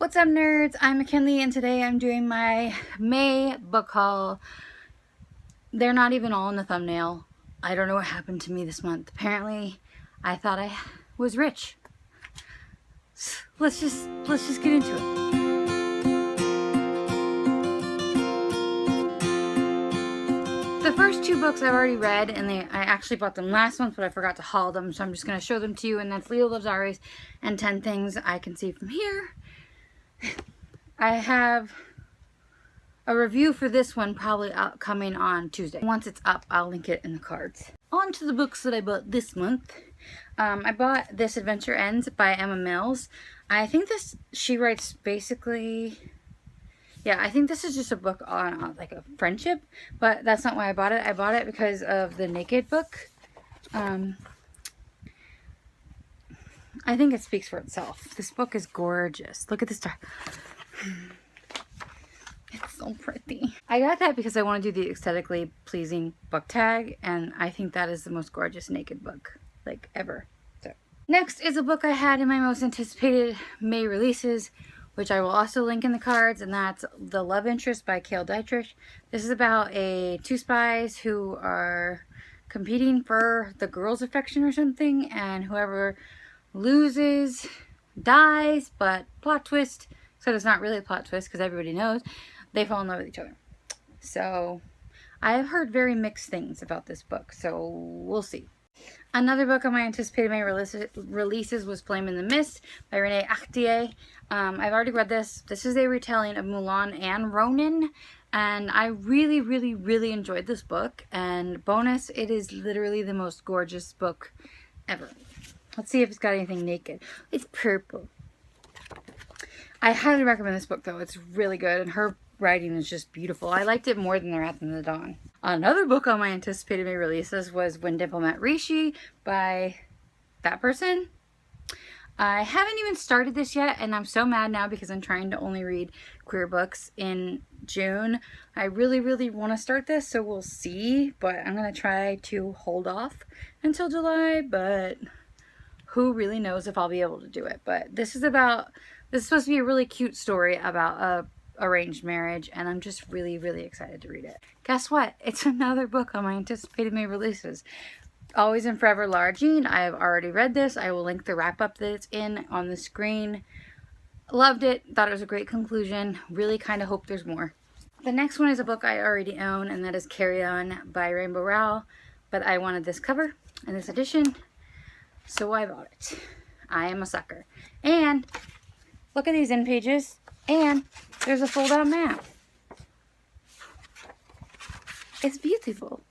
What's up, nerds? I'm McKinley, and today I'm doing my May book haul. They're not even all in the thumbnail. I don't know what happened to me this month. Apparently, I thought I was rich. Let's just get into it. The first two books I've already read, and I actually bought them last month, but I forgot to haul them, so I'm just going to show them to you, and that's Leo Loves Aries and 10 Things I Can See From Here. I have a review for this one probably coming on Tuesday. Once it's up, I'll link it in the cards. On to the books that I bought this month. I bought This Adventure Ends by Emma Mills. I think she writes basically, yeah, I think this is just a book on like a friendship, but that's not why I bought it. I bought it because of the Naked book. I think it speaks for itself. This book is gorgeous. Look at this star. It's so pretty. I got that because I want to do the aesthetically pleasing book tag, and I think that is the most gorgeous Naked book, like, ever. So, next is a book I had in my most anticipated May releases, which I will also link in the cards, and that's The Love Interest by Cale Dietrich. This is about two spies who are competing for the girl's affection or something, and whoever loses dies, but plot twist, so it's not really a plot twist because everybody knows they fall in love with each other. So I have heard very mixed things about this book, so we'll see. Another book on my anticipated May releases was Flame in the Mist by Renee Ahdieh. I've already read this. This is a retelling of Mulan and Ronin, and I really, really, really enjoyed this book. And bonus, it is literally the most gorgeous book ever. Let's see if it's got anything naked. It's purple. I highly recommend this book, though. It's really good, and her writing is just beautiful. I liked it more than The Wrath of the Dawn. Another book on my anticipated May releases was When Dimple Met Rishi by that person. I haven't even started this yet, and I'm so mad now because I'm trying to only read queer books in June. I really, really want to start this, so we'll see, but I'm going to try to hold off until July, but who really knows if I'll be able to do it. But this is supposed to be a really cute story about a arranged marriage, and I'm just really, really excited to read it. Guess what? It's another book on my anticipated May releases. Always and Forever, Lara Jean. I have already read this. I will link the wrap-up that it's in on the screen. Loved it. Thought it was a great conclusion. Really kind of hope there's more. The next one is a book I already own, and that is Carry On by Rainbow Rowell, but I wanted this cover and this edition, so I bought it. I am a sucker. And look at these end pages. And there's a fold-out map. It's beautiful.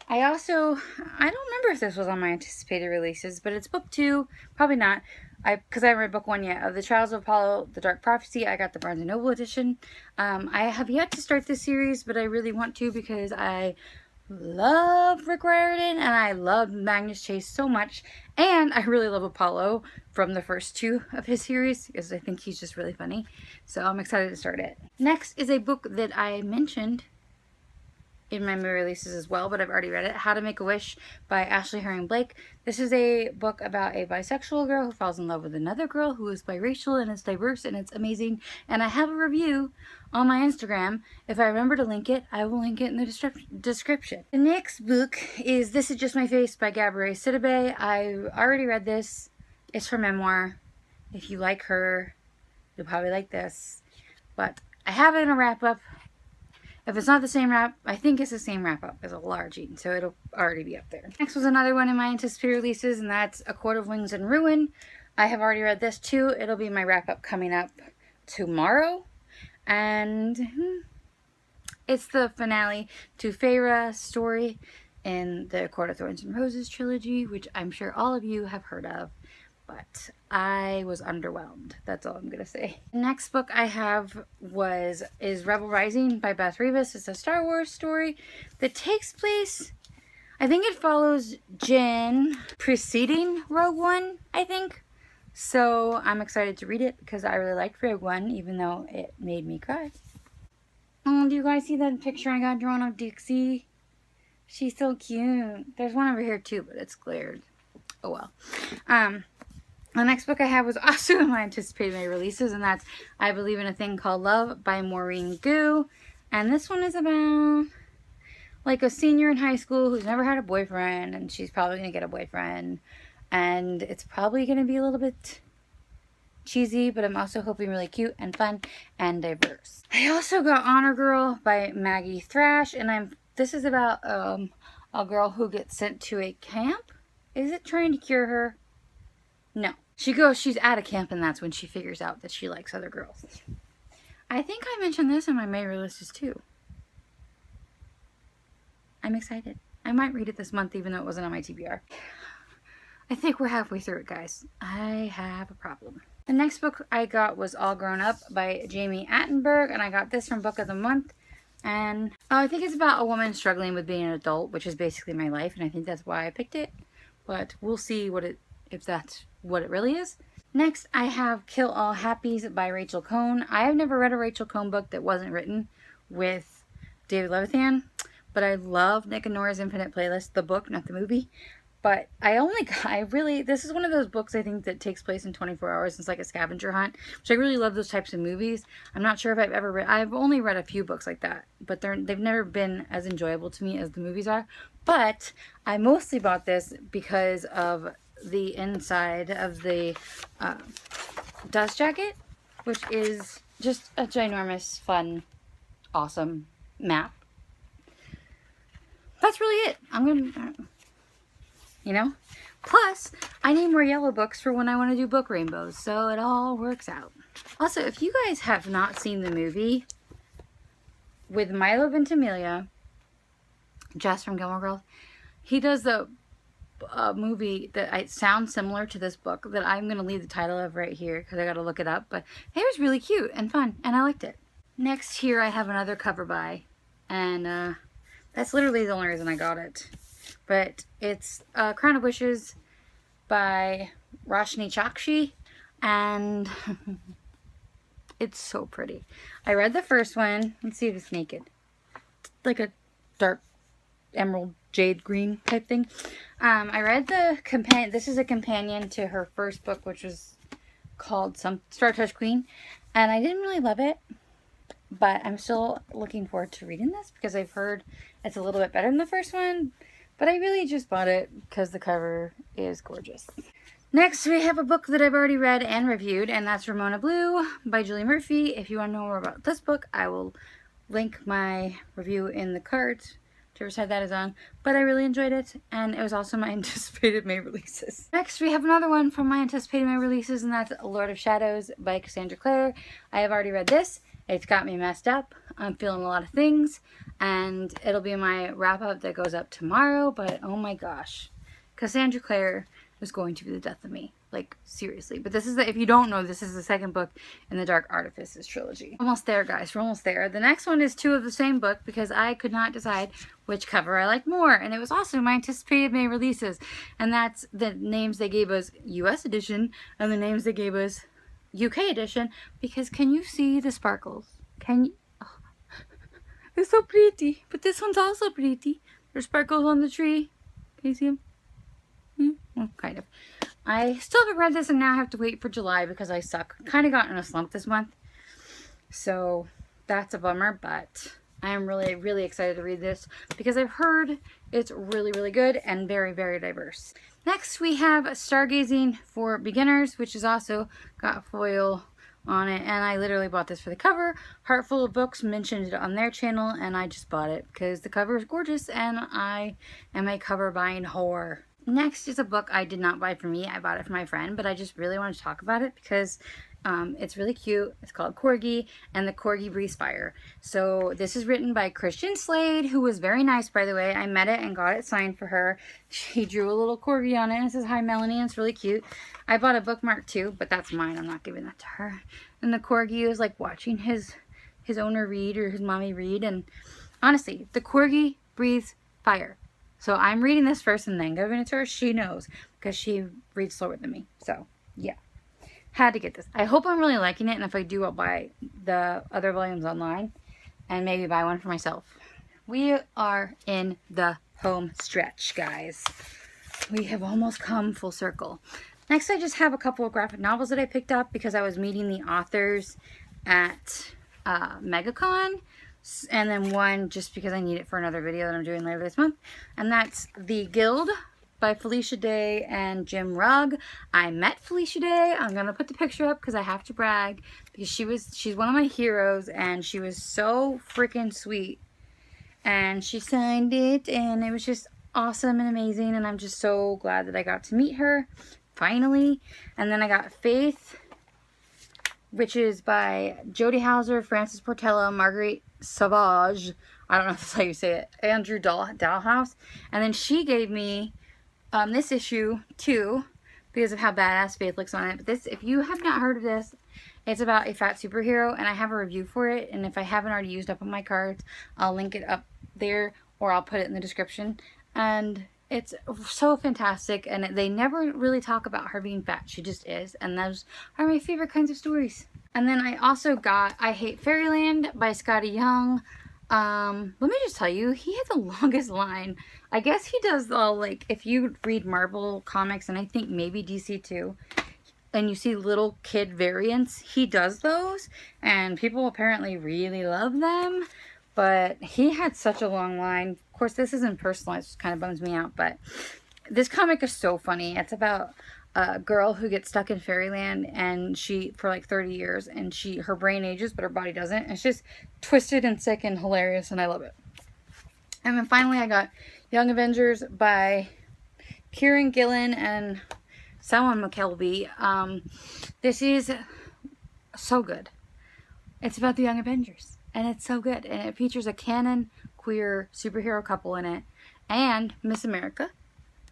I don't remember if this was on my anticipated releases, but it's book 2. Probably not. Because I haven't read book 1 yet. Of The Trials of Apollo, The Dark Prophecy. I got the Barnes & Noble edition. I have yet to start this series, but I really want to because I love Rick Riordan and I love Magnus Chase so much, and I really love Apollo from the first 2 of his series because I think he's just really funny, so I'm excited to start it. Next is a book that I mentioned in my May releases as well, but I've already read it, How to Make a Wish by Ashley Herring Blake. This is a book about a bisexual girl who falls in love with another girl who is biracial, and it's diverse and it's amazing, and I have a review on my Instagram. If I remember to link it, I will link it in the description. The next book is This Is Just My Face by Gabourey Sidibe. I already read this. It's her memoir. If you like her, you'll probably like this, but I have it in a wrap-up. If it's not the same wrap, I think it's the same wrap-up as a Lara Jean, so it'll already be up there. Next was another one in my anticipated releases, and that's A Court of Wings and Ruin. I have already read this too. It'll be my wrap-up coming up tomorrow, and it's the finale to Feyre's story in the Court of Thorns and Roses trilogy, which I'm sure all of you have heard of, but I was underwhelmed. That's all I'm gonna say. The next book I have is Rebel Rising by Beth Revis. It's a Star Wars story that takes place, I think it follows Jyn preceding Rogue One, I think. So I'm excited to read it because I really liked Rogue One, even though it made me cry. Oh, do you guys see that picture I got drawn of Dixie? She's so cute. There's one over here too, but it's glared. Oh well. The next book I have was also in my anticipated May releases, and that's I Believe in a Thing Called Love by Maureen Gu. And this one is about like a senior in high school who's never had a boyfriend, and she's probably going to get a boyfriend. And it's probably going to be a little bit cheesy, but I'm also hoping really cute and fun and diverse. I also got Honor Girl by Maggie Thrash, and this is about a girl who gets sent to a camp. Is it trying to cure her? No. She's at a camp, and that's when she figures out that she likes other girls. I think I mentioned this in my May releases too. I'm excited. I might read it this month even though it wasn't on my TBR. I think we're halfway through it, guys. I have a problem. The next book I got was All Grown Up by Jamie Attenberg, and I got this from Book of the Month. And I think it's about a woman struggling with being an adult, which is basically my life, and I think that's why I picked it. But we'll see if that's what it really is. Next, I have Kill All Happies by Rachel Cohn. I have never read a Rachel Cohn book that wasn't written with David Levithan, but I love Nick and Nora's Infinite Playlist, the book, not the movie. But this is one of those books I think that takes place in 24 hours. It's like a scavenger hunt, which I really love those types of movies. I'm not sure if I've only read a few books like that, but they've never been as enjoyable to me as the movies are. But I mostly bought this because of the inside of the dust jacket, which is just a ginormous, fun, awesome map. That's really it. Plus, I need more yellow books for when I want to do book rainbows, so it all works out. Also, if you guys have not seen the movie with Milo Ventimiglia, Jess from Gilmore Girls, he does the movie that sounds similar to this book that I'm going to leave the title of right here because I got to look it up, but it was really cute and fun, and I liked it. Next here I have another cover by, and that's literally the only reason I got it. But it's Crown of Wishes by Roshni Chokshi, and it's so pretty. I read the first one. Let's see if it's naked. It's like a dark emerald jade green type thing. I read the companion. This is a companion to her first book, which was called Star Touch Queen, and I didn't really love it. But I'm still looking forward to reading this because I've heard it's a little bit better than the first one. But I really just bought it because the cover is gorgeous. Next, we have a book that I've already read and reviewed, and that's Ramona Blue by Julie Murphy. If you want to know more about this book, I will link my review in the cart, whichever side that is on. But I really enjoyed it, and it was also my anticipated May releases. Next, we have another one from my anticipated May releases, and that's Lord of Shadows by Cassandra Clare. I have already read this. It's got me messed up. I'm feeling a lot of things, and it'll be my wrap-up that goes up tomorrow, but oh my gosh. Cassandra Clare is going to be the death of me. Like, seriously. But this is if you don't know, this is the second book in the Dark Artifices trilogy. Almost there, guys. We're almost there. The next one is two of the same book because I could not decide which cover I liked more, and it was also my anticipated May releases, and that's the names they gave us US edition and the names they gave us UK edition, because can you see the sparkles? Can you? Oh, it's so pretty. But this one's also pretty. There's sparkles on the tree. Can you see them? Well, kind of. I still haven't read this, and now I have to wait for July because I suck. Kind of got in a slump this month. So that's a bummer, but I am really, really excited to read this because I've heard it's really, really good and very, very diverse. Next, we have Stargazing for Beginners, which has also got foil on it, and I literally bought this for the cover. Heartful of Books mentioned it on their channel, and I just bought it because the cover is gorgeous, and I am a cover buying whore. Next is a book I did not buy for me. I bought it for my friend, but I just really want to talk about it because it's really cute. It's called Corgi, and the Corgi Breathes Fire. So this is written by Christian Slade, who was very nice, by the way. I met it and got it signed for her. She drew a little corgi on it, and it says, "Hi, Melanie," and it's really cute. I bought a bookmark too, but that's mine. I'm not giving that to her. And the corgi is like watching his owner read, or his mommy read, and honestly, the Corgi breathes fire. So I'm reading this first and then giving it to her. She knows because she reads slower than me. So yeah. Had to get this. I hope I'm really liking it, and if I do, I'll buy the other volumes online and maybe buy one for myself. We are in the home stretch, guys. We have almost come full circle. Next, I just have a couple of graphic novels that I picked up because I was meeting the authors at MegaCon. And then one just because I need it for another video that I'm doing later this month. And that's The Guild by Felicia Day and Jim Rugg. I met Felicia Day. I'm going to put the picture up because I have to brag. Because she's one of my heroes and she was so freaking sweet. And she signed it and it was just awesome and amazing. And I'm just so glad that I got to meet her. Finally. And then I got Faith, which is by Jody Hauser, Frances Portello, Marguerite Sauvage, I don't know if that's how you say it, Andrew Dalhouse. And then she gave me this issue too, because of how badass Faith looks on it. But this, if you have not heard of this, it's about a fat superhero, and I have a review for it. And if I haven't already used up on my cards, I'll link it up there, or I'll put it in the description. And it's so fantastic, and they never really talk about her being fat. She just is, and those are my favorite kinds of stories. And then I also got I Hate Fairyland by Scotty Young. Let me just tell you, he had the longest line. I guess he does all, like, if you read Marvel comics, and I think maybe DC too, and you see little kid variants, he does those, and people apparently really love them. But he had such a long line. Of course, this isn't personalized, which kind of bums me out. But this comic is so funny. It's about a girl who gets stuck in fairyland, and she, for like 30 years, and her brain ages, but her body doesn't. And it's just twisted and sick and hilarious, and I love it. And then finally, I got Young Avengers by Kieran Gillen and Salman McKelvey. This is so good. It's about the Young Avengers. And it's so good. And it features a canon queer superhero couple in it. And Miss America,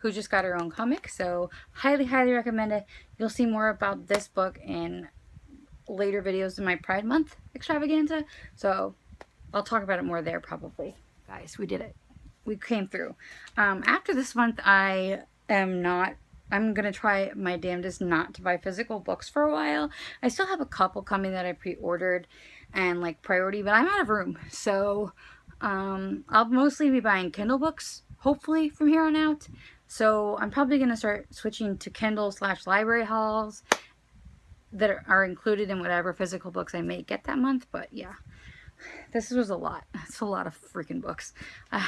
who just got her own comic. So highly, highly recommend it. You'll see more about this book in later videos in my Pride Month extravaganza. So I'll talk about it more there probably. Guys, we did it. We came through. After this month, I'm going to try my damnedest not to buy physical books for a while. I still have a couple coming that I pre-ordered and like priority, but I'm out of room. So I'll mostly be buying Kindle books, hopefully, from here on out. So I'm probably going to start switching to Kindle/library hauls that are included in whatever physical books I may get that month. But yeah, this was a lot. It's a lot of freaking books. I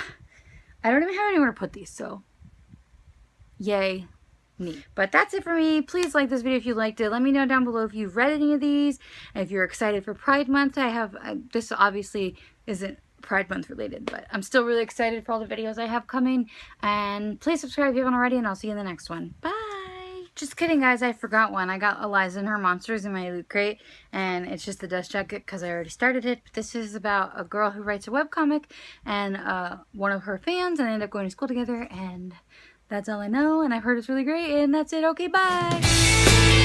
don't even have anywhere to put these, so yay me. But that's it for me. Please like this video if you liked it. Let me know down below if you've read any of these, and if you're excited for Pride Month. I have, this obviously isn't Pride Month related, but I'm still really excited for all the videos I have coming. And please subscribe if you haven't already, and I'll see you in the next one. Bye! Just kidding, guys. I forgot one. I got Eliza and Her Monsters in my loot crate, and it's just the dust jacket because I already started it. But this is about a girl who writes a webcomic, and one of her fans, and they end up going to school together, and that's all I know, and I've heard it's really great, and that's it. Okay, bye!